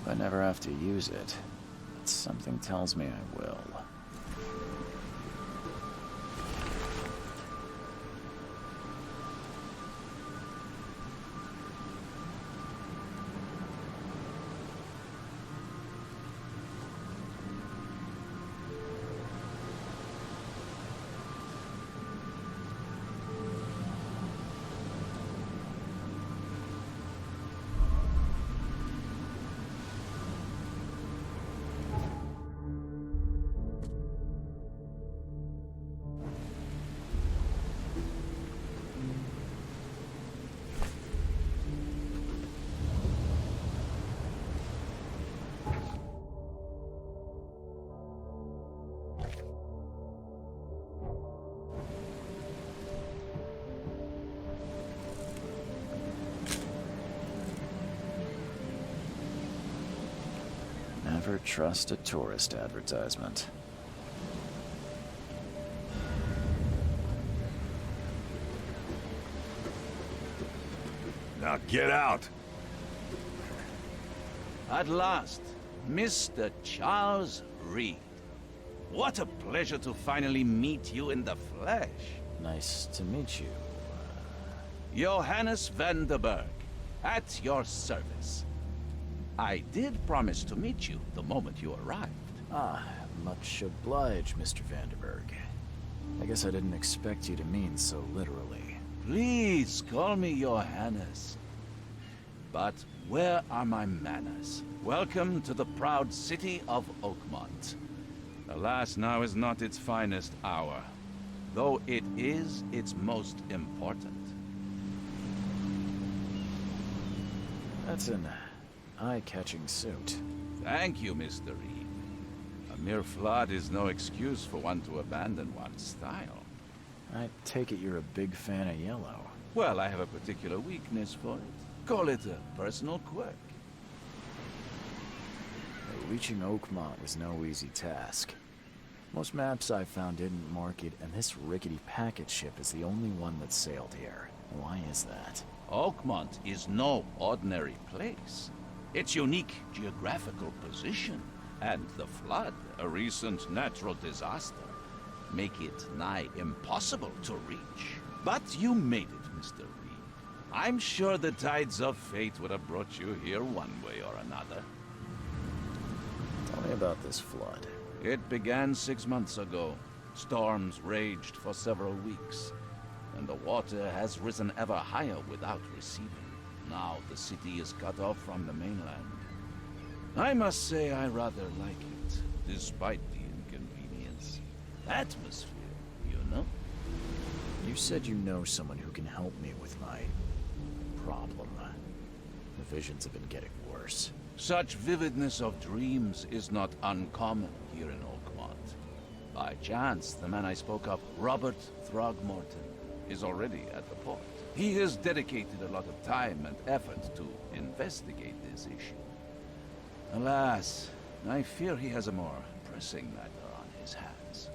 I never have to use it, but something tells me I will. Never trust a tourist advertisement. Now get out! At last, Mr. Charles Reed. What a pleasure to finally meet you in the flesh. Nice to meet you. Johannes van der Burg, at your service. I did promise to meet you the moment you arrived. Ah, much obliged, Mr. Vanderberg. I guess I didn't expect you to mean so literally. Please call me Johannes. But where are my manners? Welcome to the proud city of Oakmont. Alas, now is not its finest hour, though it is its most important. That's an eye-catching suit. Thank you, Mr. Reed. A mere flood is no excuse for one to abandon one's style. I take it you're a big fan of yellow. Well, I have a particular weakness for it. Call it a personal quirk. Reaching Oakmont was no easy task. Most maps I found didn't mark it, and this rickety packet ship is the only one that sailed here. Why is that? Oakmont is no ordinary place. Its unique geographical position and the flood, a recent natural disaster, make it nigh impossible to reach. But you made it, Mr. Reed. I'm sure the tides of fate would have brought you here one way or another. Tell me about this flood. It began 6 months ago. Storms raged for several weeks, and the water has risen ever higher without receding. Now the city is cut off from the mainland. I must say I rather like it, despite the inconvenience. Atmosphere, you know? You said you know someone who can help me with my problem. The visions have been getting worse. Such vividness of dreams is not uncommon here in Oakmont. By chance, the man I spoke of, Albert Throgmorton, is already at the port. He has dedicated a lot of time and effort to investigate this issue. Alas, I fear he has a more pressing matter on his hands.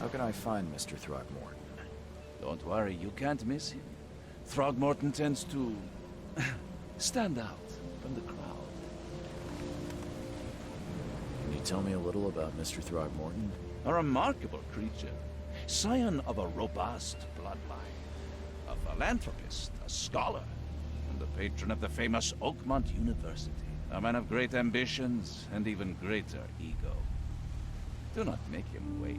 How can I find Mr. Throgmorton? Don't worry, you can't miss him. Throgmorton tends to stand out from the crowd. Can you tell me a little about Mr. Throgmorton? A remarkable creature, scion of a robust bloodline, a philanthropist, a scholar, and the patron of the famous Oakmont University. A man of great ambitions and even greater ego. Do not make him wait.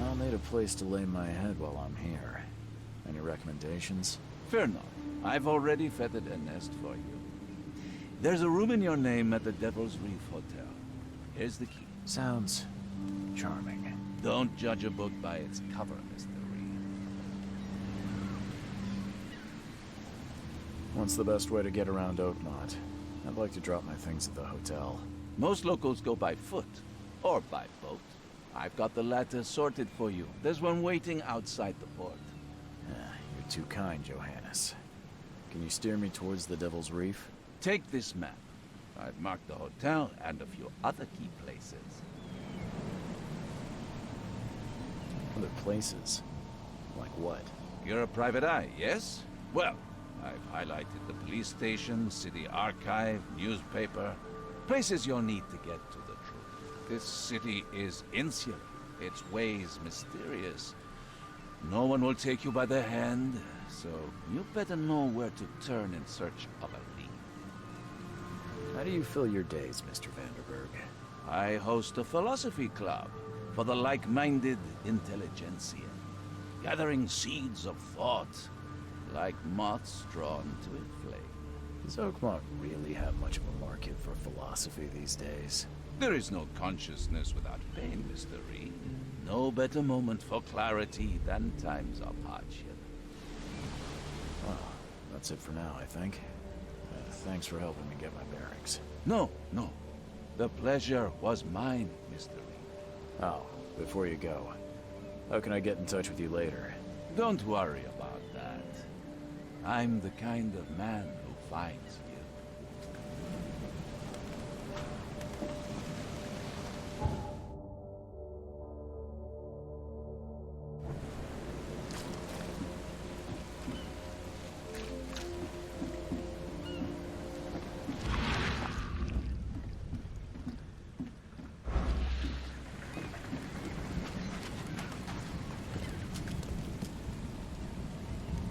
I'll need a place to lay my head while I'm here. Any recommendations? Fear not. I've already feathered a nest for you. There's a room in your name at the Devil's Reef Hotel. Here's the key. Sounds charming. Don't judge a book by its cover, Mr. Reed. What's the best way to get around Oakmont? I'd like to drop my things at the hotel. Most locals go by foot, or by boat. I've got the latter sorted for you. There's one waiting outside the port. You're too kind, Johannes. Can you steer me towards the Devil's Reef? Take this map. I've marked the hotel and a few other key places. Other places? Like what? You're a private eye, yes? Well, I've highlighted the police station, city archive, newspaper. Places you'll need to get to the truth. This city is insular, its ways mysterious. No one will take you by the hand, so you better know where to turn in search of a lead. How do you fill your days, Mr. Vanderberg? I host a philosophy club for the like-minded intelligentsia, gathering seeds of thought like moths drawn to a flame. Does Oakmont really have much of a market for philosophy these days? There is no consciousness without pain, Mr. Reed. No better moment for clarity than times of hardship. Well, that's it for now, I think. Thanks for helping me get my bearings. No. The pleasure was mine, Mr. Reed. Oh, before you go, how can I get in touch with you later? Don't worry about that. I'm the kind of man who finds you.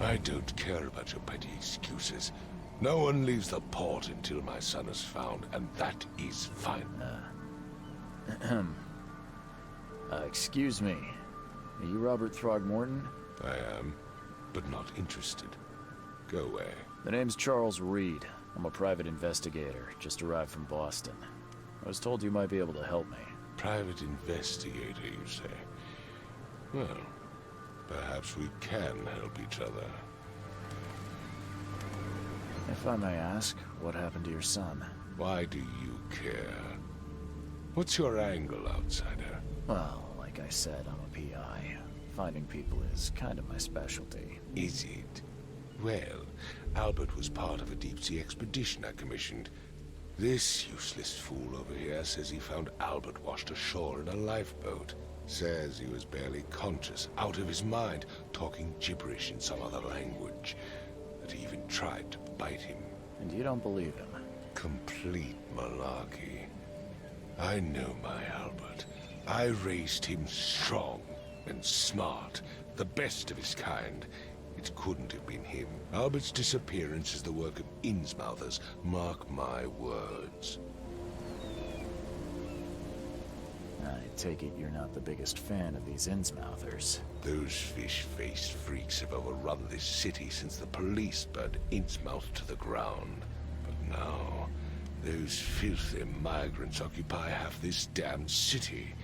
I don't care about your petty excuses. No one leaves the port until my son is found, and that is fine. Excuse me. Are you Robert Throgmorton? I am, but not interested. Go away. The name's Charles Reed. I'm a private investigator, just arrived from Boston. I was told you might be able to help me. Private investigator, you say? Well, perhaps we can help each other. If I may ask, what happened to your son? Why do you care? What's your angle, outsider? Well, like I said, I'm a PI. Finding people is kind of my specialty. Is it? Well, Albert was part of a deep-sea expedition I commissioned. This useless fool over here says he found Albert washed ashore in a lifeboat. Says he was barely conscious, out of his mind, talking gibberish in some other language. That he even tried to bite him. And you don't believe him? Complete malarkey. I know my Albert. I raised him strong and smart, the best of his kind. It couldn't have been him. Albert's disappearance is the work of Innsmouthers, mark my words. I take it you're not the biggest fan of these Innsmouthers. Those fish-faced freaks have overrun this city since the police burned Innsmouth to the ground. But now, those filthy migrants occupy half this damned city.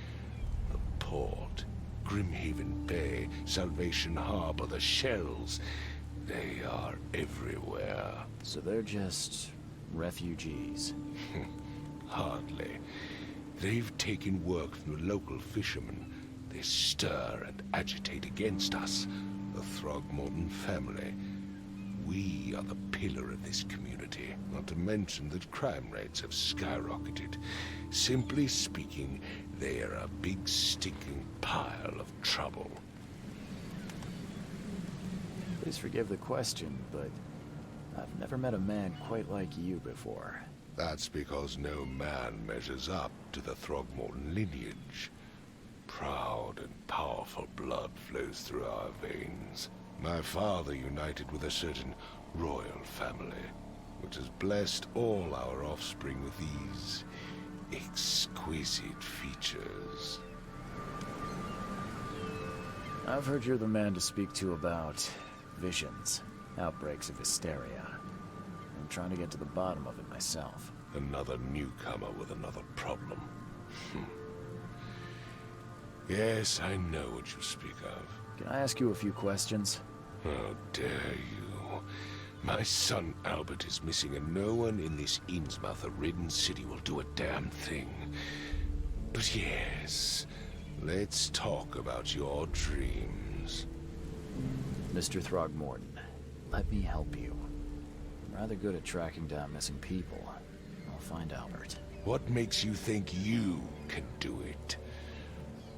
The port, Grimhaven Bay, Salvation Harbor, the shells. They are everywhere. So they're just refugees. Hardly. They've taken work from the local fishermen. They stir and agitate against us, the Throgmorton family. We are the pillar of this community, not to mention that crime rates have skyrocketed. Simply speaking, they are a big stinking pile of trouble. Please forgive the question, but I've never met a man quite like you before. That's because no man measures up to the Throgmorton lineage. Proud and powerful blood flows through our veins. My father united with a certain royal family, which has blessed all our offspring with these exquisite features. I've heard you're the man to speak to about visions, outbreaks of hysteria. I'm trying to get to the bottom of it myself. Another newcomer with another problem. Yes, I know what you speak of. Can I ask you a few questions? How dare you? My son Albert is missing, and no one in this Innsmouth-ridden city will do a damn thing. But yes, let's talk about your dreams. Mr. Throgmorton, let me help you. I'm rather good at tracking down missing people. I'll find Albert. What makes you think you can do it?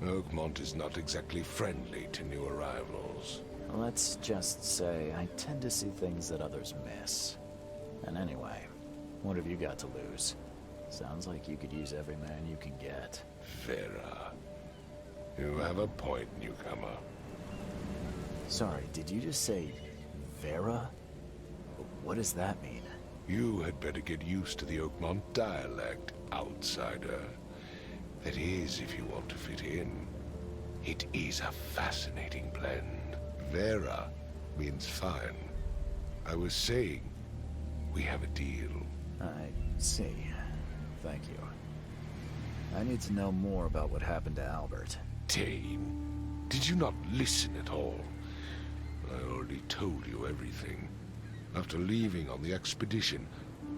Oakmont is not exactly friendly to new arrivals. Let's just say I tend to see things that others miss. And anyway, what have you got to lose? Sounds like you could use every man you can get. Vera. You have a point, newcomer. Sorry, did you just say Vera? What does that mean? You had better get used to the Oakmont dialect, outsider. That is, if you want to fit in. It is a fascinating blend. Vera means fine. I was saying, we have a deal. I see. Thank you. I need to know more about what happened to Albert. Tane, did you not listen at all? I already told you everything. After leaving on the expedition,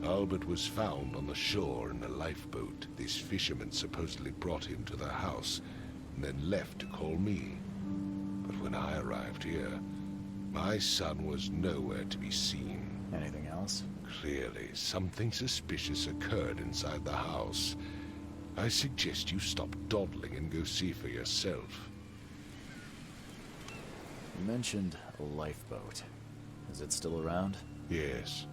Albert was found on the shore in a lifeboat. This fisherman supposedly brought him to the house, and then left to call me. But when I arrived here, my son was nowhere to be seen. Anything else? Clearly, something suspicious occurred inside the house. I suggest you stop dawdling and go see for yourself. You mentioned a lifeboat. Is it still around? Yes.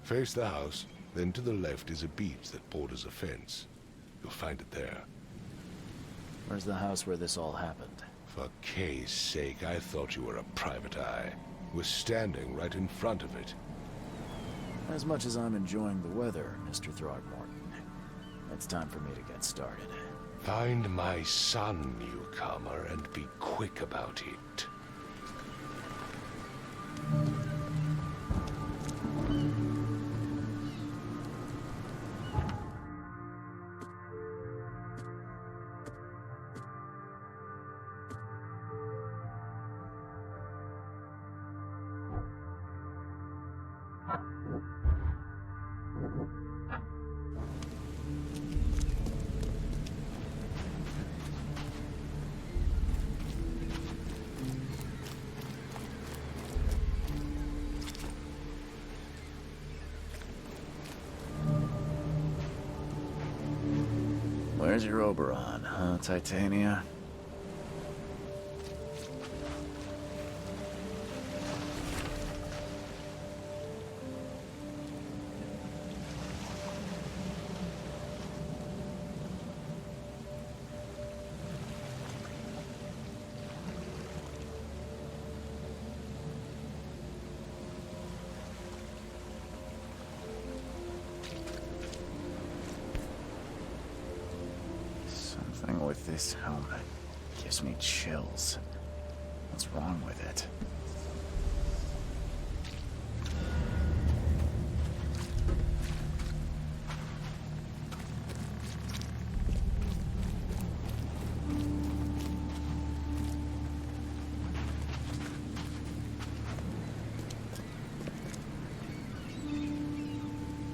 Face the house, then to the left is a beach that borders a fence. You'll find it there. Where's the house where this all happened? For Kay's sake, I thought you were a private eye. We're standing right in front of it. As much as I'm enjoying the weather, Mr. Throgmorton, it's time for me to get started. Find my son, newcomer, and be quick about it. Where's your Oberon, huh, Titania? Something with this helmet gives me chills. What's wrong with it?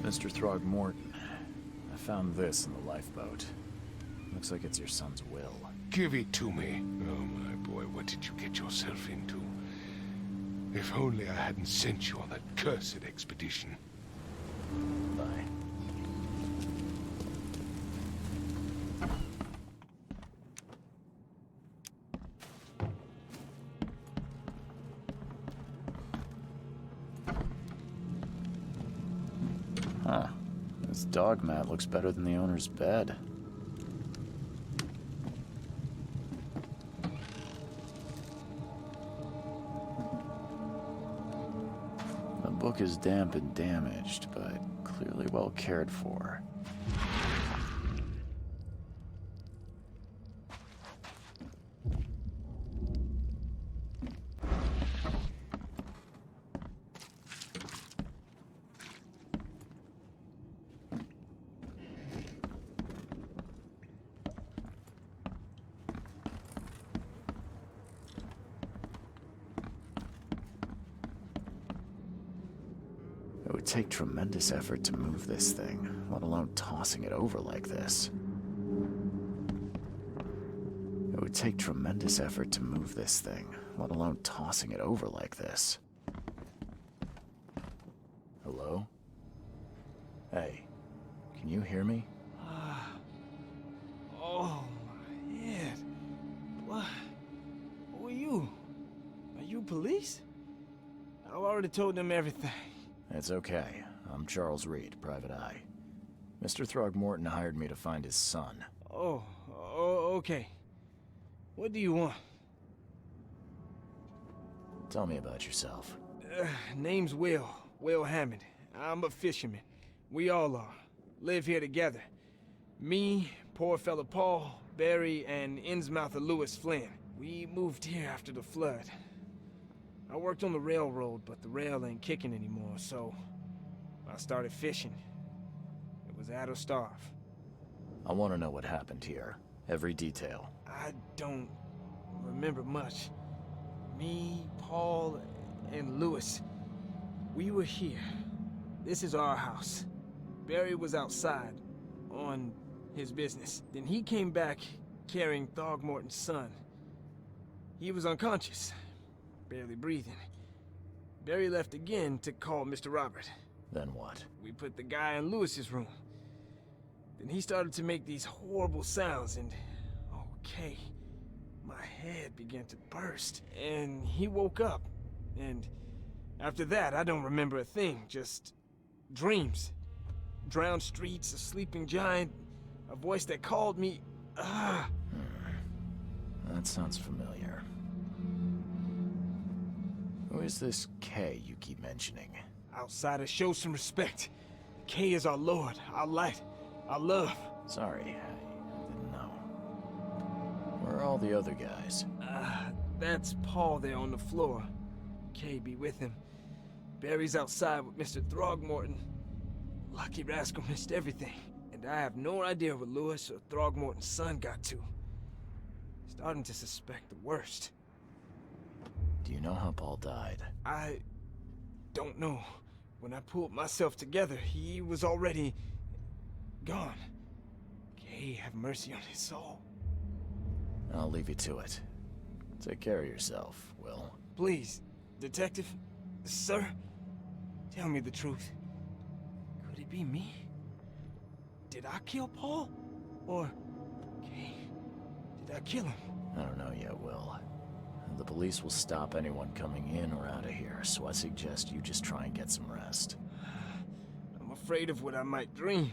Mr. Throgmorton, I found this in the lifeboat. Looks like it's your son's will. Give it to me. Oh, my boy, what did you get yourself into? If only I hadn't sent you on that cursed expedition. Bye. Huh. This dog mat looks better than the owner's bed. The book is damp and damaged, but clearly well cared for. It would take tremendous effort to move this thing, let alone tossing it over like this. It would take tremendous effort to move this thing, let alone tossing it over like this. Hello? Hey, can you hear me? Oh, my head. What? Who are you? Are you police? already told them everything. It's okay. I'm Charles Reed, Private Eye. Mr. Throgmorton hired me to find his son. Oh, okay. What do you want? Tell me about yourself. Name's Will Hammond. I'm a fisherman. We all are. Live here together. Me, poor fella Paul, Barry, and Innsmouther Lewis Flynn. We moved here after the flood. I worked on the railroad, but the rail ain't kicking anymore, so I started fishing. It was add or starve. I want to know what happened here. Every detail. I don't remember much. Me, Paul, and Lewis, we were here. This is our house. Barry was outside, on his business. Then he came back carrying Throgmorton's son. He was unconscious, barely breathing. Barry left again to call Mr. Robert. Then what? We put the guy in Lewis's room. Then he started to make these horrible sounds and... okay, my head began to burst. And he woke up. And after that, I don't remember a thing, just dreams. Drowned streets, a sleeping giant, a voice that called me. That sounds familiar. Who is this K you keep mentioning? Outsider, show some respect. K is our lord, our light, our love. Sorry, I didn't know. Where are all the other guys? That's Paul there on the floor. K be with him. Barry's outside with Mr. Throgmorton. Lucky rascal missed everything. And I have no idea what Lewis or Throgmorton's son got to. Starting to suspect the worst. Do you know how Paul died? I don't know. When I pulled myself together, he was already gone. K, have mercy on his soul. I'll leave you to it. Take care of yourself, Will. Please, detective, sir, tell me the truth. Could it be me? Did I kill Paul? Or, K, did I kill him? I don't know yet, Will. The police will stop anyone coming in or out of here, so I suggest you just try and get some rest. I'm afraid of what I might dream.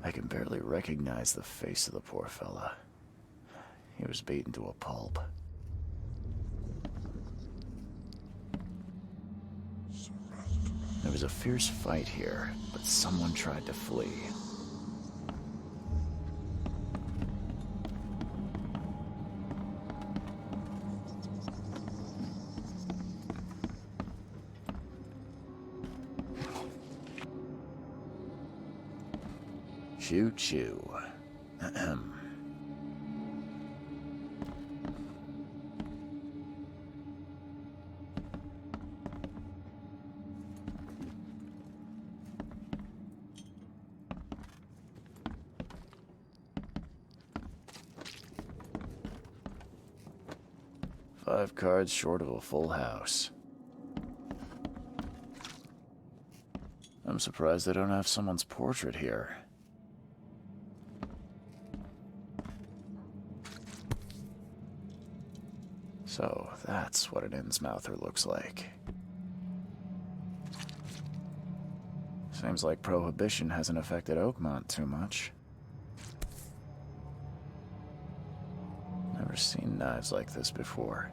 I can barely recognize the face of the poor fella. He was beaten to a pulp. There was a fierce fight here, but someone tried to flee. Choo choo. Ahem. 5 cards short of a full house. I'm surprised they don't have someone's portrait here. So, that's what an Innsmouther looks like. Seems like Prohibition hasn't affected Oakmont too much. Never seen knives like this before.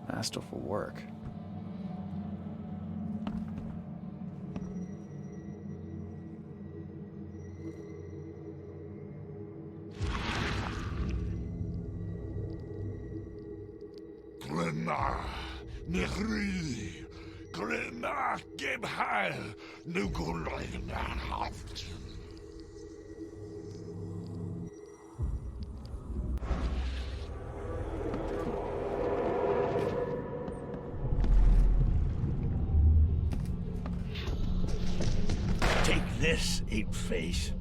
Masterful work. Grima, Nehri, Grima, Gebheil, Nugulenhaft. Take this, ape-face.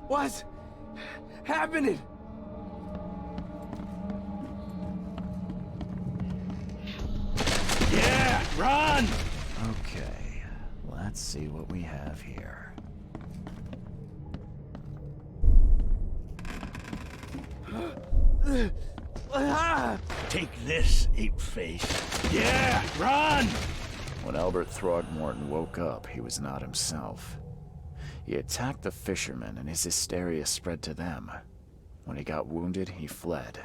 What's happening? Yeah, run! Okay, let's see what we have here. Take this, ape-face. Yeah, run! When Albert Throgmorton woke up, he was not himself. He attacked the fishermen, and his hysteria spread to them. When he got wounded, he fled.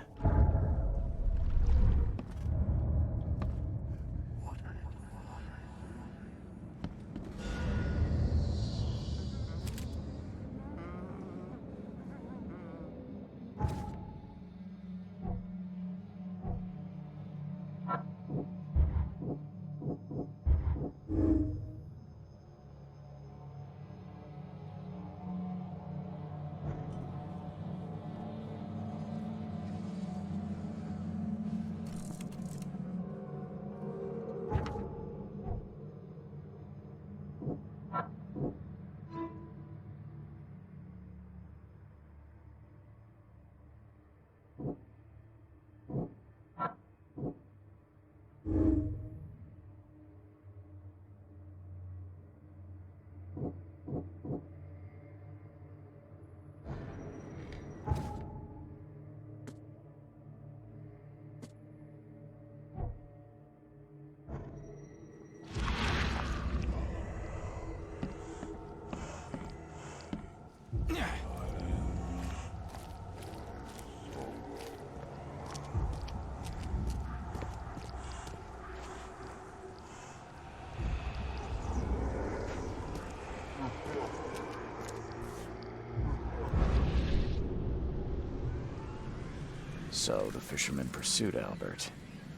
So the fishermen pursued Albert,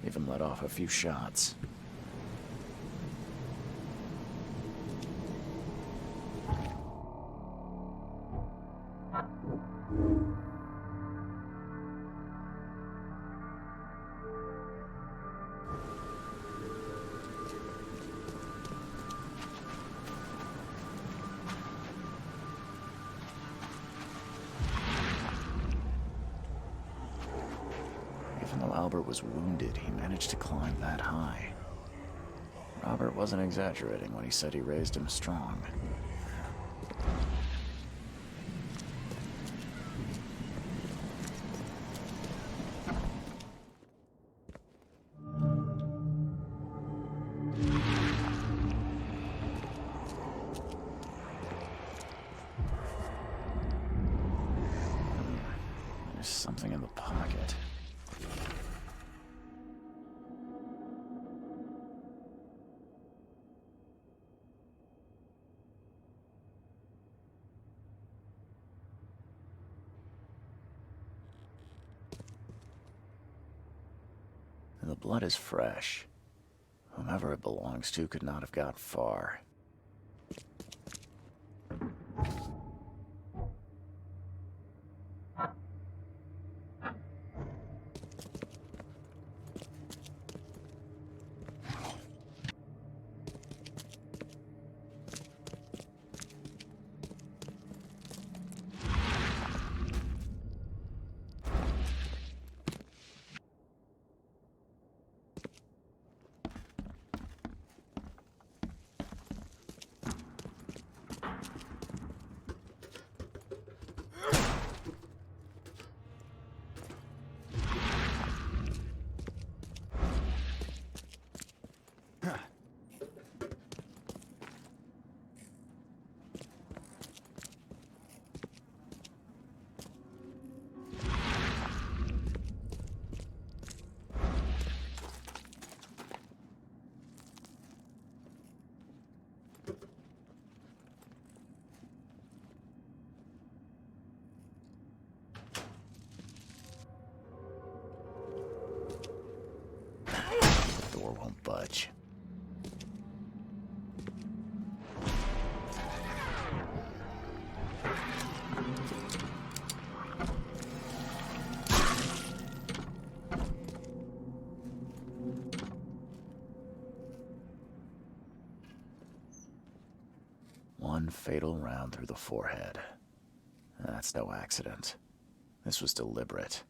even let off a few shots. Even though Albert was wounded, he managed to climb that high. Robert wasn't exaggerating when he said he raised him strong. There's something in the pocket. The blood is fresh. Whomever it belongs to could not have got far. won't budge. One fatal round through the forehead. That's no accident. This was deliberate.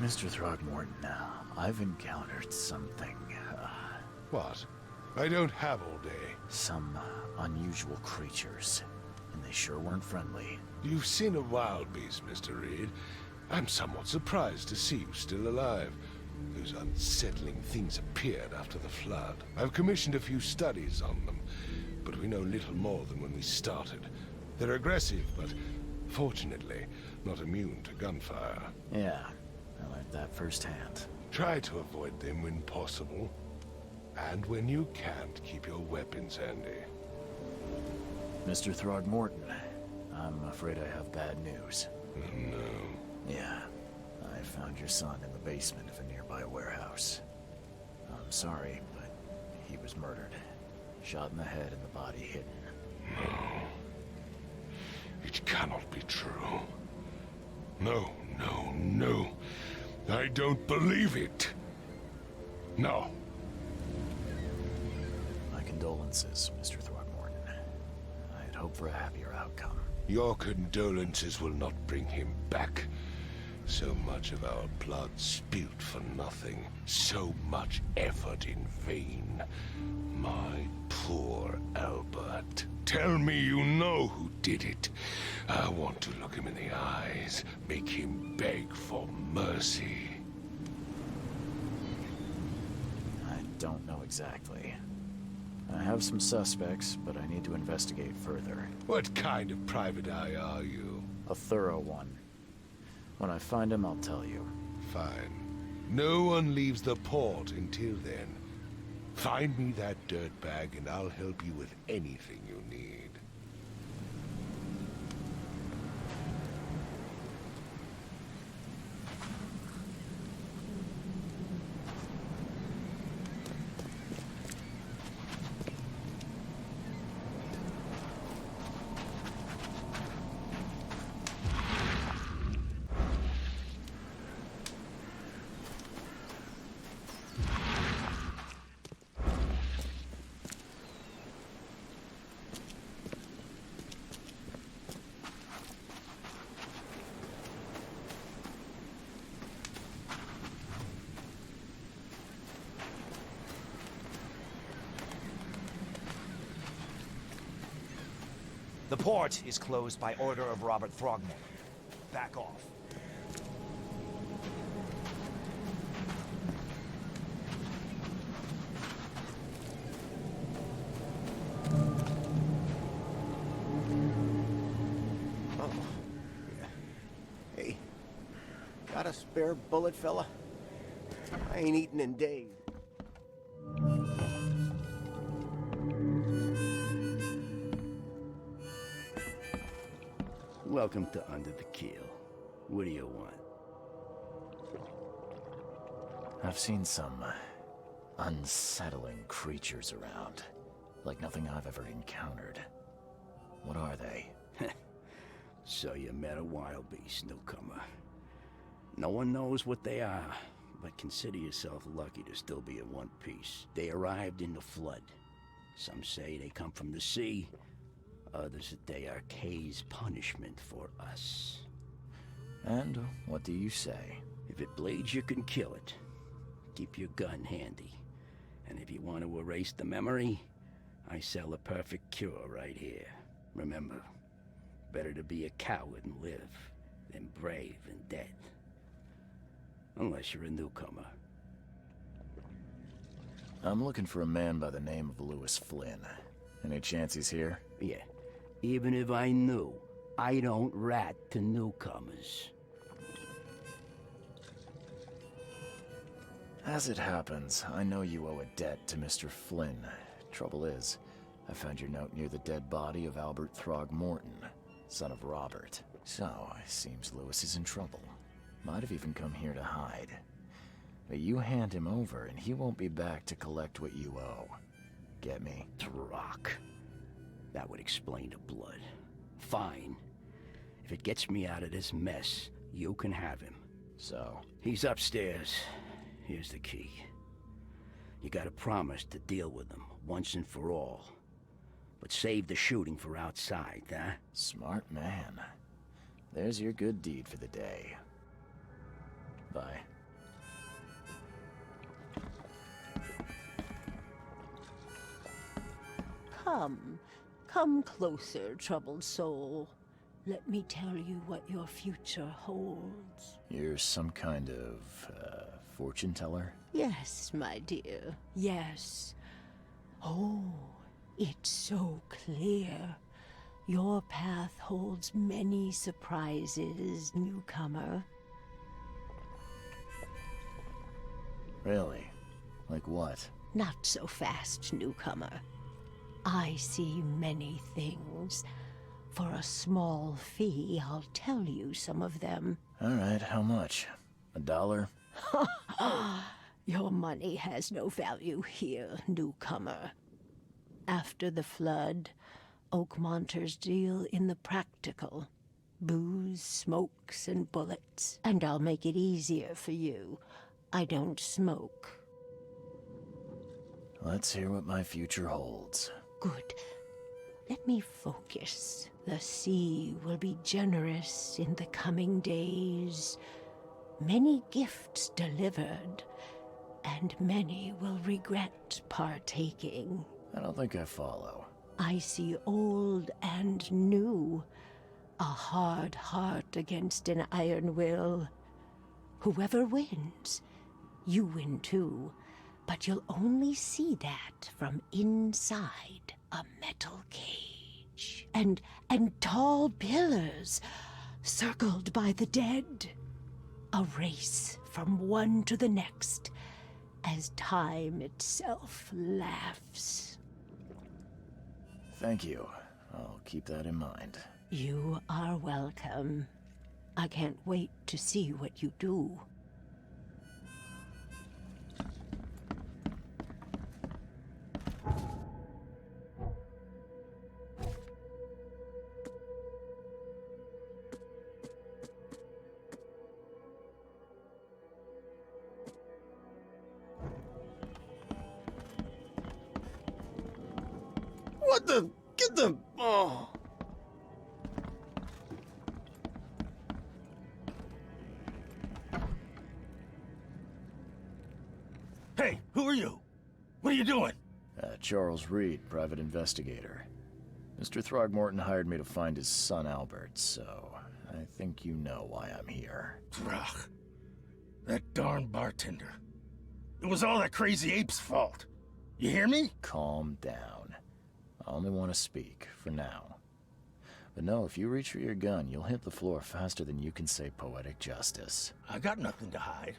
Mr. Throgmorton, I've encountered something, What? I don't have all day. some unusual creatures, and they sure weren't friendly. You've seen a wild beast, Mr. Reed. I'm somewhat surprised to see you still alive. Those unsettling things appeared after the flood. I've commissioned a few studies on them, but we know little more than when we started. They're aggressive, but fortunately not immune to gunfire. Yeah, I learned that firsthand. Try to avoid them when possible. And when you can't, keep your weapons handy. Mr. Throgmorton, I'm afraid I have bad news. No. Yeah, I found your son in the basement of a nearby warehouse. I'm sorry, but he was murdered. Shot in the head and the body hidden. No. It cannot be true. No, no, no. I don't believe it. No. My condolences, Mr. Throgmorton. I had hoped for a happier outcome. Your condolences will not bring him back. So much of our blood spilled for nothing. So much effort in vain. My poor Albert. Tell me you know who did it. I want to look him in the eyes, make him beg for mercy. I don't know exactly. I have some suspects, but I need to investigate further. What kind of private eye are you? A thorough one. When I find him, I'll tell you. Fine. No one leaves the port until then. Find me that dirtbag and I'll help you with anything you need. The port is closed by order of Robert Throgmorton. Back off. Oh. Hey, got a spare bullet, fella? I ain't eaten in days. Welcome to Under the Keel. What do you want? I've seen some unsettling creatures around. Like nothing I've ever encountered. What are they? So you met a wild beast, newcomer. No one knows what they are, but consider yourself lucky to still be in one piece. They arrived in the flood. Some say they come from the sea. Others that they are Kay's punishment for us. And what do you say? If it bleeds, you can kill it. Keep your gun handy. And if you want to erase the memory, I sell a perfect cure right here. Remember, better to be a coward and live than brave and dead. Unless you're a newcomer. I'm looking for a man by the name of Lewis Flynn. Any chance he's here? Yeah, even if I knew, I don't rat to newcomers. As it happens, I know you owe a debt to Mr. Flynn. Trouble is, I found your note near the dead body of Albert Throgmorton, son of Robert. So, it seems Lewis is in trouble. Might have even come here to hide. But you hand him over and he won't be back to collect what you owe. Get me? Throck. That would explain the blood. Fine. If it gets me out of this mess, you can have him. So? He's upstairs. Here's the key. You gotta promise to deal with him, once and for all. But save the shooting for outside, huh? Smart man. There's your good deed for the day. Bye. Come closer, troubled soul. Let me tell you what your future holds. You're some kind of, fortune teller? Yes, my dear, yes. Oh, it's so clear. Your path holds many surprises, newcomer. Really? Like what? Not so fast, newcomer. I see many things. For a small fee, I'll tell you some of them. All right, how much? $1? Your money has no value here, newcomer. After the flood, Oakmonters deal in the practical. Booze, smokes, and bullets. And I'll make it easier for you. I don't smoke. Let's hear what my future holds. Good. Let me focus. The sea will be generous in the coming days. Many gifts delivered, and many will regret partaking. I don't think I follow. I see old and new. A hard heart against an iron will. Whoever wins, you win too. But you'll only see that from inside a metal cage. And tall pillars, circled by the dead. A race from one to the next, as time itself laughs. Thank you. I'll keep that in mind. You are welcome. I can't wait to see what you do. What the? Get the... Oh. Hey, who are you? What are you doing? Charles Reed, private investigator. Mr. Throgmorton hired me to find his son Albert, so I think you know why I'm here. Throg. That darn bartender. It was all that crazy ape's fault. You hear me? Calm down. I only want to speak, for now. But no, if you reach for your gun, you'll hit the floor faster than you can say poetic justice. I got nothing to hide.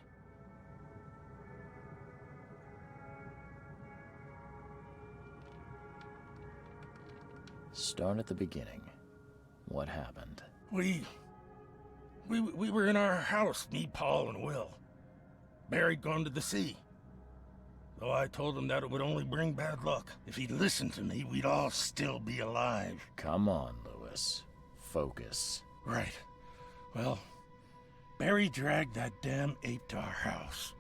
Start at the beginning. What happened? We were in our house, me, Paul, and Will. Barry'd gone to the sea. Though I told him that it would only bring bad luck. If he'd listened to me, we'd all still be alive. Come on, Lewis. Focus. Right. Well, Barry dragged that damn ape to our house.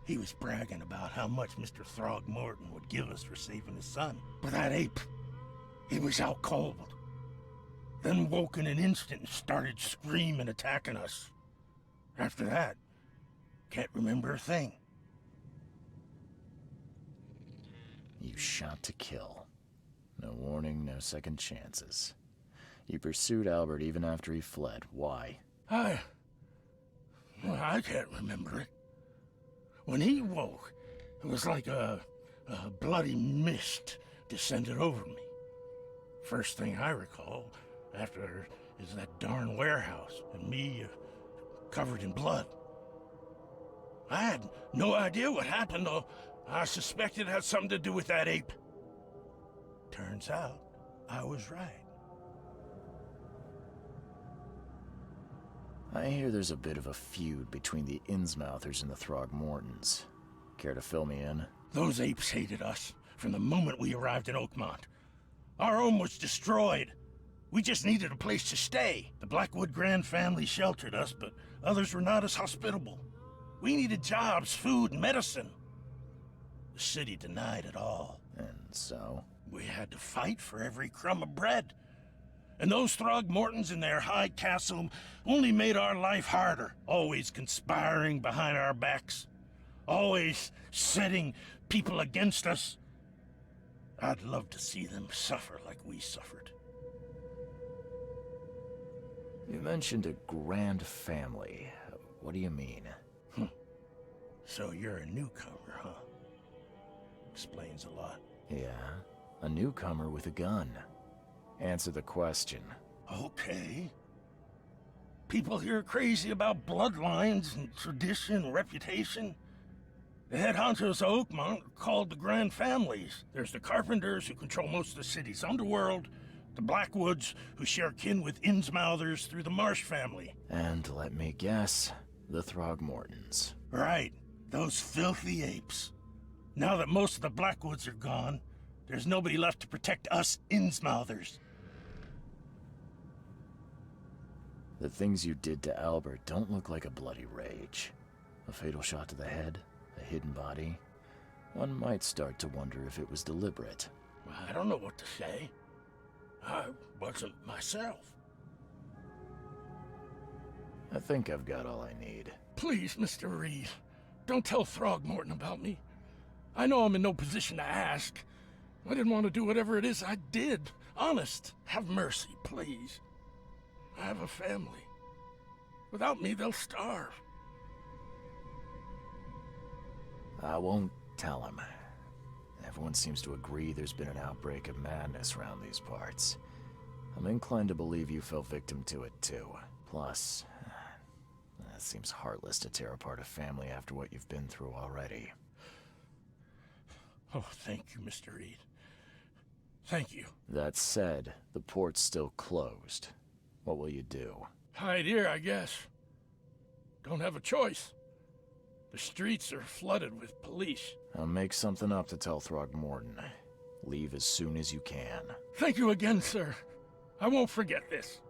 He was bragging about how much Mr. Throgmorton would give us for saving his son. But that ape, he was out cold. Then woke in an instant and started screaming, attacking us. After that, can't remember a thing. You shot to kill. No warning, no second chances. You pursued Albert even after he fled. Why? I can't remember it. When he woke, it was like a bloody mist descended over me. First thing I recall after is that darn warehouse and me covered in blood. I had no idea what happened, though. I suspected it had something to do with that ape. Turns out, I was right. I hear there's a bit of a feud between the Innsmouthers and the Throgmortons. Care to fill me in? Those apes hated us from the moment we arrived in Oakmont. Our home was destroyed. We just needed a place to stay. The Blackwood Grand family sheltered us, but others were not as hospitable. We needed jobs, food, and medicine. The city denied it all. And so? We had to fight for every crumb of bread. And those Throgmortons in their high castle only made our life harder, always conspiring behind our backs, always setting people against us. I'd love to see them suffer like we suffered. You mentioned a grand family. What do you mean? So you're a newcomer, huh? Explains a lot. Yeah, a newcomer with a gun. Answer the question. Okay. People here are crazy about bloodlines and tradition and reputation. The head honchos of Oakmont are called the Grand Families. There's the Carpenters, who control most of the city's underworld, the Blackwoods, who share kin with Innsmouthers through the Marsh family. And let me guess, the Throgmortons. Right, those filthy apes. Now that most of the Blackwoods are gone, there's nobody left to protect us Innsmouthers. The things you did to Albert don't look like a bloody rage. A fatal shot to the head, a hidden body. One might start to wonder if it was deliberate. I don't know what to say. I wasn't myself. I think I've got all I need. Please, Mr. Reed, don't tell Throgmorton about me. I know I'm in no position to ask. I didn't want to do whatever it is I did. Honest, have mercy, please. I have a family. Without me, they'll starve. I won't tell him. Everyone seems to agree there's been an outbreak of madness around these parts. I'm inclined to believe you fell victim to it too. Plus, it seems heartless to tear apart a family after what you've been through already. Oh, thank you, Mr. Reed. Thank you. That said, the port's still closed. What will you do? Hide here, I guess. Don't have a choice. The streets are flooded with police. I'll make something up to tell Throgmorton. Leave as soon as you can. Thank you again, sir. I won't forget this.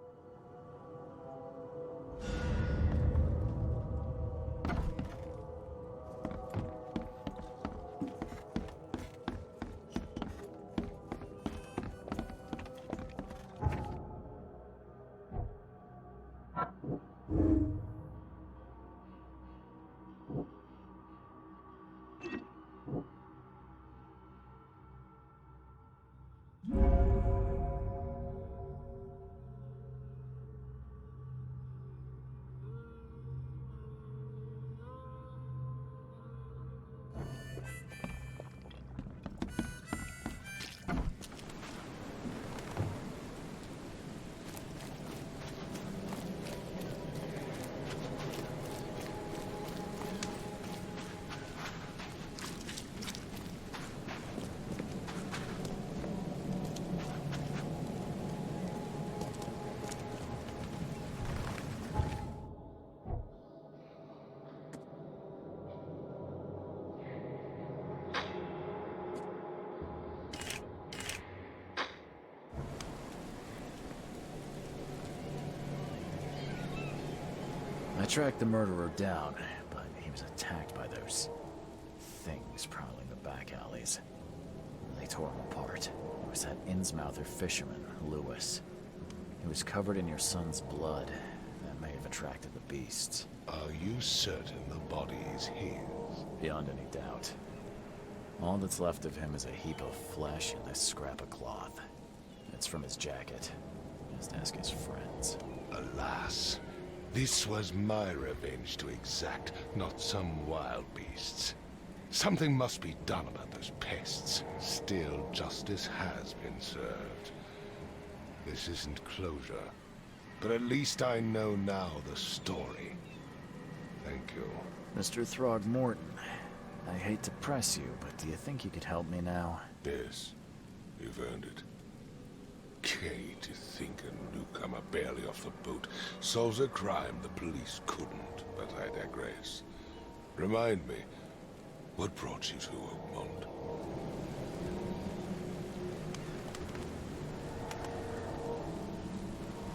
I tracked the murderer down, but he was attacked by those things prowling the back alleys. They tore him apart. It was that Innsmouther fisherman, Lewis. He was covered in your son's blood. That may have attracted the beasts. Are you certain the body is his? Beyond any doubt. All that's left of him is a heap of flesh and this scrap of cloth. It's from his jacket. Just ask his friends. Alas, this was my revenge to exact, not some wild beast's. Something must be done about those pests. Still, justice has been served. This isn't closure, but at least I know now the story. Thank you. Mr. Throgmorton, I hate to press you, but do you think you could help me now? Yes, you've earned it. Okay, to think a newcomer barely off the boat solves a crime the police couldn't, but I digress. Remind me, what brought you to Oakmont?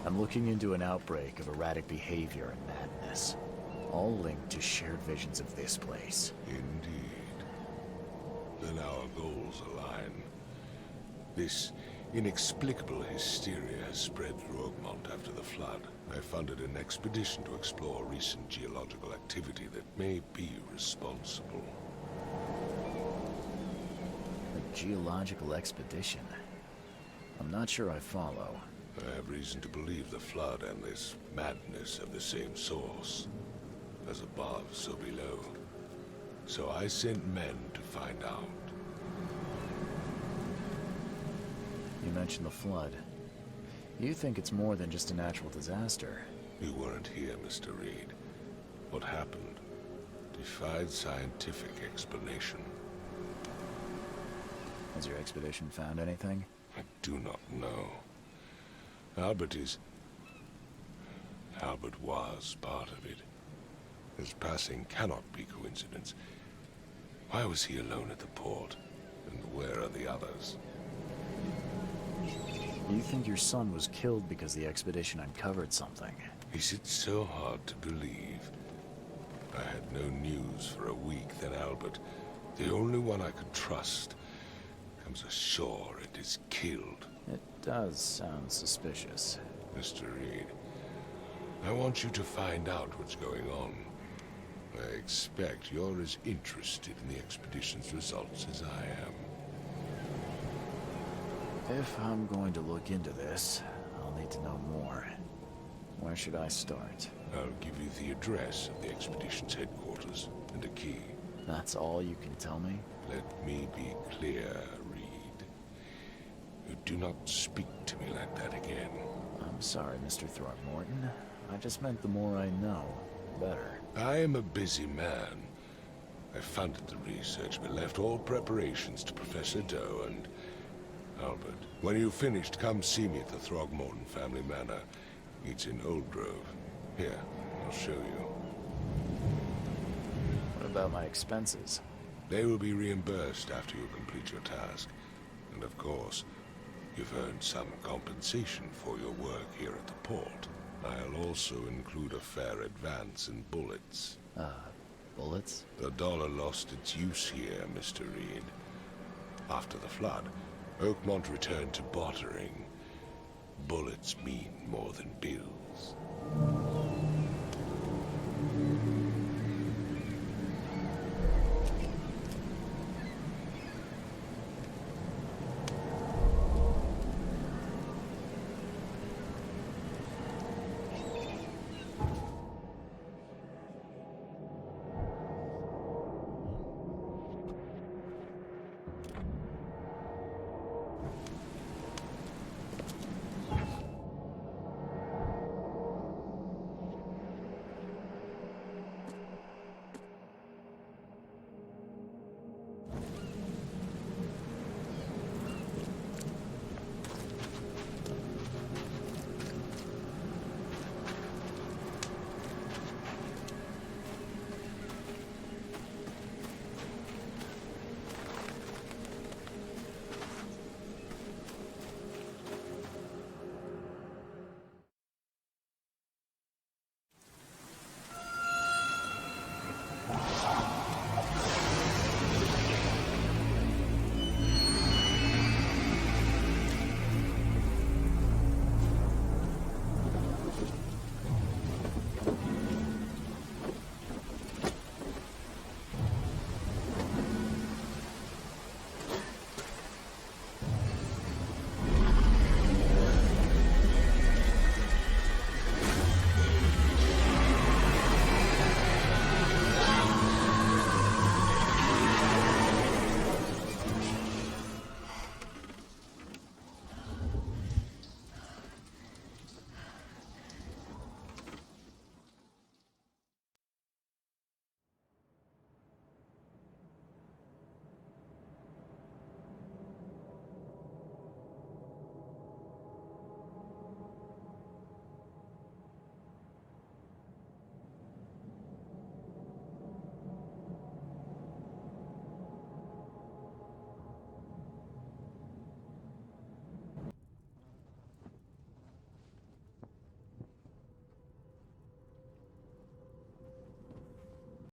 I'm looking into an outbreak of erratic behavior and madness, all linked to shared visions of this place. Indeed. Then our goals align. This inexplicable hysteria has spread through Oakmont after the flood. I funded an expedition to explore recent geological activity that may be responsible. A geological expedition? I'm not sure I follow. I have reason to believe the flood and this madness have the same source. As above, so below. So I sent men to find out. You mentioned the flood. You think it's more than just a natural disaster? You weren't here, Mr. Reed. What happened defied scientific explanation. Has your expedition found anything? I do not know. Albert was part of it. His passing cannot be coincidence. Why was he alone at the port? And where are the others? You think your son was killed because the expedition uncovered something? Is it so hard to believe? I had no news for a week, then Albert, the only one I could trust, comes ashore and is killed. It does sound suspicious. Mr. Reed, I want you to find out what's going on. I expect you're as interested in the expedition's results as I am. If I'm going to look into this, I'll need to know more. Where should I start? I'll give you the address of the expedition's headquarters and a key. That's all you can tell me? Let me be clear, Reed. You do not speak to me like that again. I'm sorry, Mr. Throgmorton. I just meant the more I know, the better. I am a busy man. I funded the research, but left all preparations to Professor Doe and Albert. When you've finished, come see me at the Throgmorton family manor. It's in Old Grove. Here, I'll show you. What about my expenses? They will be reimbursed after you complete your task. And of course, you've earned some compensation for your work here at the port. I'll also include a fair advance in bullets. Bullets? The dollar lost its use here, Mr. Reed. After the flood, Oakmont returned to bartering. Bullets mean more than bills.